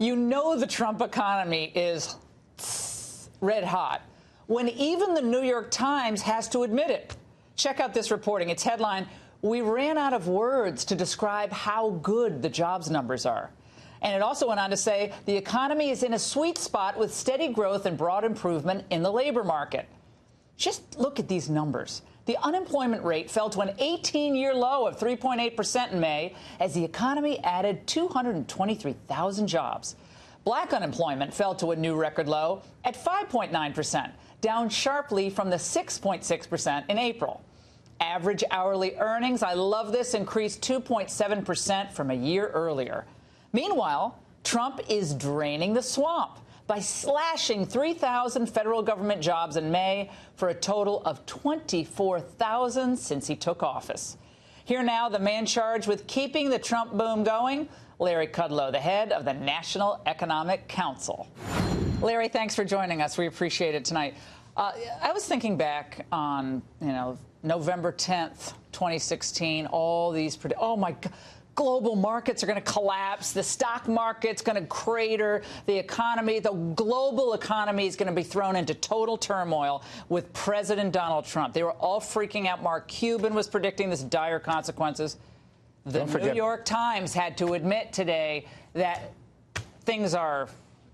You know the Trump economy is red hot when even the New York Times has to admit it. Check out this reporting. Its headline, "We ran out of words to describe how good the jobs numbers are." And it also went on to say the economy is in a sweet spot with steady growth and broad improvement in the labor market. Just look at these numbers. The unemployment rate fell to an 18-year low of 3.8% in May as the economy added 223,000 jobs. Black unemployment fell to a new record low at 5.9%, down sharply from the 6.6% in April. Average hourly earnings, I love this, increased 2.7% from a year earlier. Meanwhile, Trump is draining the swamp by slashing 3,000 federal government jobs in May for a total of 24,000 since he took office. Here now, the man charged with keeping the Trump boom going, Larry Kudlow, the head of the National Economic Council. Larry, thanks for joining us. We appreciate it tonight. I was thinking back on, November 10th, 2016, all these, oh my God, global markets are going to collapse. The stock market's going to crater. The economy, the global economy is going to be thrown into total turmoil with President Donald Trump. They were all freaking out. Mark Cuban was predicting this dire consequences. The New York Times had to admit today that things are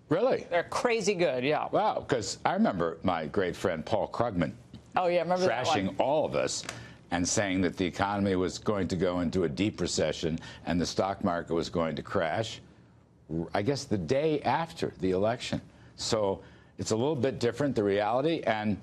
they're crazy good. Yeah. Wow. Because I remember my great friend Paul Krugman. Oh, yeah. Remember that one? Trashing all of us and saying that the economy was going to go into a deep recession and the stock market was going to crash, I guess, the day after the election. So it's a little bit different, the reality. And,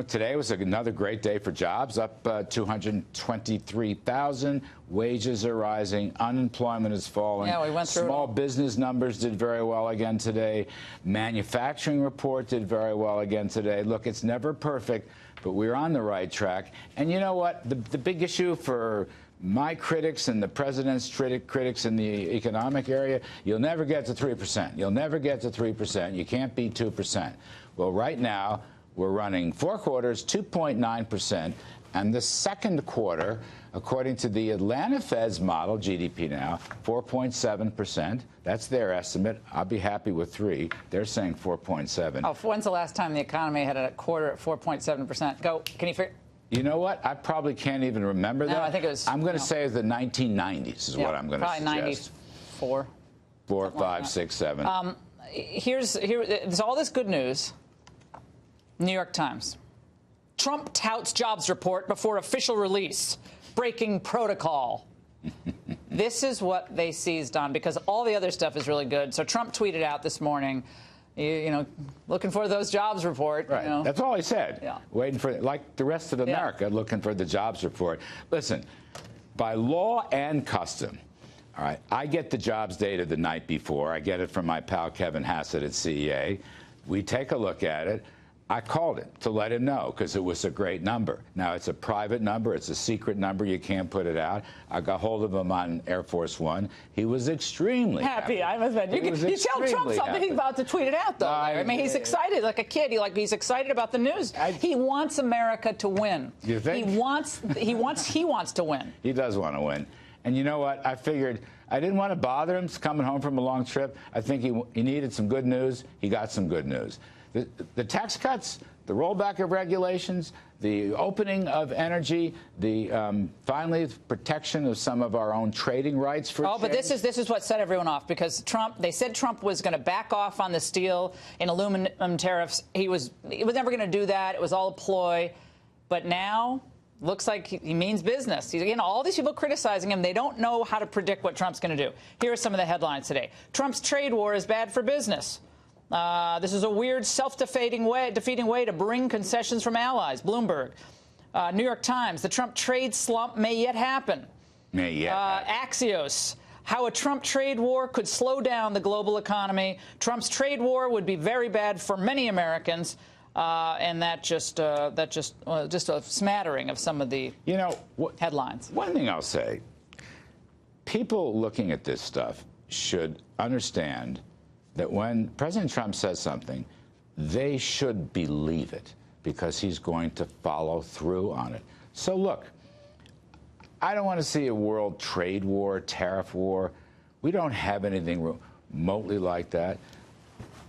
today was another great day for jobs, up 223,000. Wages are rising. Unemployment is falling. Yeah, we went through Small business numbers did very well again today. Manufacturing report did very well again today. Look, it's never perfect, but we're on the right track. And you know what? The big issue for my critics and the president's critics in the economic area, you'll never get to 3%. You'll never get to 3%. You can't beat 2%. Well, right now, we're running 4 quarters, 2.9%. And the second quarter, according to the Atlanta Fed's model, GDP now, 4.7%. That's their estimate. I'll be happy with 3. They're saying 4.7. Oh, when's the last time the economy had a quarter at 4.7%? Go. Can you figure? You know what? I probably can't even remember that. No, I think it was. I'm going to say the 1990s is what I'm going to suggest. Probably 94. 4, 5, 6, 7. There's all this good news. New York Times. Trump touts jobs report before official release. Breaking protocol. This is what they seized on because all the other stuff is really good. So Trump tweeted out this morning, looking for those jobs report. Right. That's all he said. Yeah. Waiting for, like the rest of America, looking for the jobs report. Listen, by law and custom, all right, I get the jobs data the night before. I get it from my pal Kevin Hassett at CEA. We take a look at it. I called him to let him know because it was a great number. Now, it's a private number. It's a secret number. You can't put it out. I got hold of him on Air Force One. He was extremely happy. I must admit. You tell Trump something, he's about to tweet it out, though. I mean, he's excited like a kid. He's excited about the news. He wants America to win. You think? He wants to win. He does want to win. And you know what? I figured I didn't want to bother him. He's coming home from a long trip. I think he needed some good news. He got some good news. The tax cuts, the rollback of regulations, the opening of energy, the finally protection of some of our own trading rights for change. But this is what set everyone off because they said Trump was going to back off on the steel and aluminum tariffs. He was never going to do that. It was all a ploy. But now looks like he means business. All these people criticizing him, they don't know how to predict what Trump's going to do. Here are some of the headlines today. Trump's trade war is bad for business. This is a weird, self-defeating way to bring concessions from allies. Bloomberg. New York Times. The Trump trade slump may yet happen. Axios. How a Trump trade war could slow down the global economy. Trump's trade war would be very bad for many Americans. And that's just a smattering of some of the headlines. One thing I'll say, people looking at this stuff should understand that when President Trump says something, they should believe it because he's going to follow through on it. So look, I don't want to see a world trade war, tariff war. We don't have anything. remotely like that.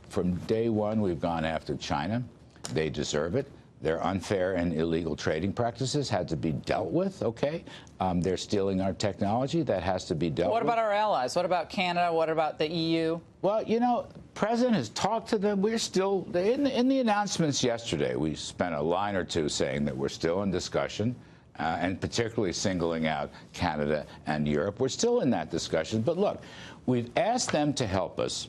From day one, we've gone after China. They deserve it. Their unfair and illegal trading practices had to be dealt with, okay? They're stealing our technology. That has to be dealt with. What about our allies? What about Canada? What about the EU? Well, you know, President has talked to them. We're still, in the announcements yesterday, we spent a line or two saying that we're still in discussion, and particularly singling out Canada and Europe. We're still in that discussion. But look, we've asked them to help us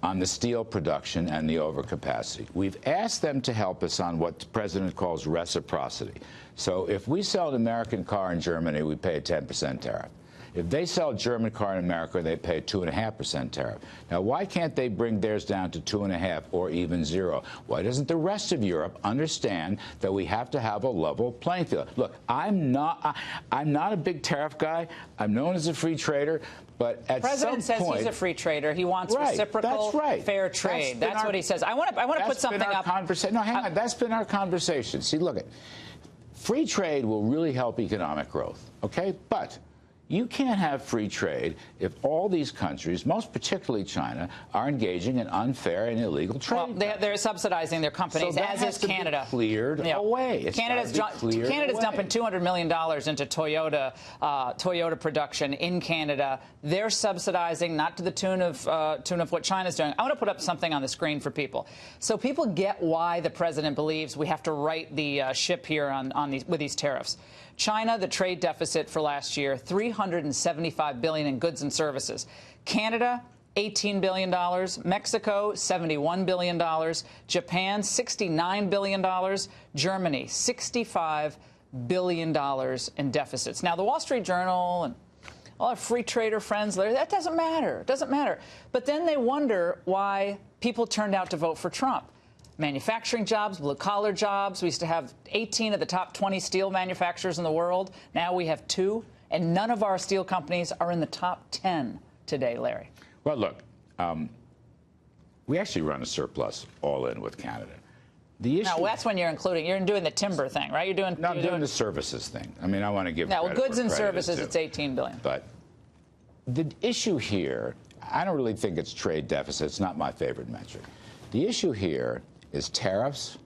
on the steel production and the overcapacity. We've asked them to help us on what the president calls reciprocity. So if we sell an American car in Germany, we pay a 10% tariff. If they sell a German car in America, they pay a 2.5% tariff. Now, why can't they bring theirs down to 2.5 or even 0? Why doesn't the rest of Europe understand that we have to have a level playing field? Look, I'm not a big tariff guy. I'm known as a free trader. But at President some point, says he's a free trader. He wants reciprocal, fair trade. That's what he says. I want to put something up. No, hang on. That's been our conversation. See, look, free trade will really help economic growth, okay? But you can't have free trade if all these countries, most particularly China, are engaging in unfair and illegal trade. Well, they're subsidizing their companies, so as is Canada. To be cleared away. Canada's dumping $200 million into Toyota production in Canada. They're subsidizing, not to the tune of what China's doing. I want to put up something on the screen for people, so people get why the president believes we have to right the ship here with these tariffs. China, the trade deficit for last year, $375 billion in goods and services. Canada, $18 billion. Mexico, $71 billion. Japan, $69 billion. Germany, $65 billion in deficits. Now, the Wall Street Journal and all our free trader friends, that doesn't matter. It doesn't matter. But then they wonder why people turned out to vote for Trump. Manufacturing jobs, blue-collar jobs. We used to have 18 of the top 20 steel manufacturers in the world. Now we have 2, and none of our steel companies are in the top 10 today, Larry. Well, look, we actually run a surplus all in with Canada. The issue. Now, that's when you're doing the timber thing, right? I'm doing the services thing. I mean, I want to give. Now, goods and services, it's $18 billion. But the issue here, I don't really think it's trade deficit. It's not my favorite metric. The issue here is tariffs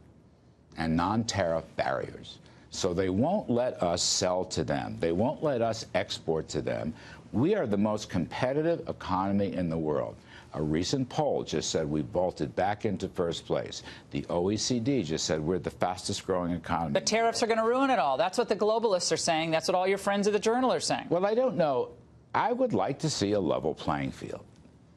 and non-tariff barriers. So they won't let us sell to them. They won't let us export to them. We are the most competitive economy in the world. A recent poll just said we vaulted back into first place. The OECD just said we're the fastest growing economy. But tariffs are going to ruin it all. That's what the globalists are saying. That's what all your friends at the Journal are saying. Well, I don't know. I would like to see a level playing field.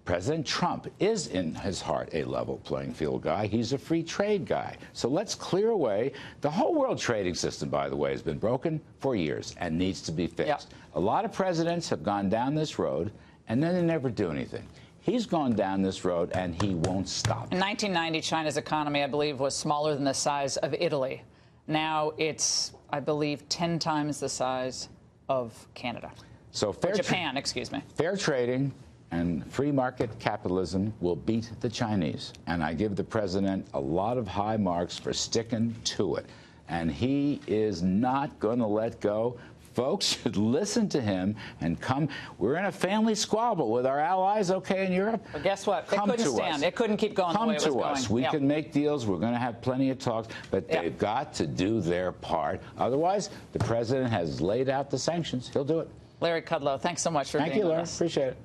President Trump is, in his heart, a level playing field guy. He's a free trade guy. So let's clear away. The whole world trading system, by the way, has been broken for years and needs to be fixed. Yep. A lot of presidents have gone down this road, and then they never do anything. He's gone down this road, and he won't stop. In 1990, China's economy, I believe, was smaller than the size of Italy. Now it's, I believe, 10 times the size of Canada. So Japan, excuse me. Fair trading and free market capitalism will beat the Chinese. And I give the president a lot of high marks for sticking to it. And he is not going to let go. Folks should listen to him and come. We're in a family squabble with our allies, okay, in Europe. But guess what? They couldn't stand. It couldn't keep going the way it was going. Come to us. We can make deals. We're going to have plenty of talks. But they've got to do their part. Otherwise, the president has laid out the sanctions. He'll do it. Larry Kudlow, thanks so much for being with us. Thank you, Larry. Appreciate it.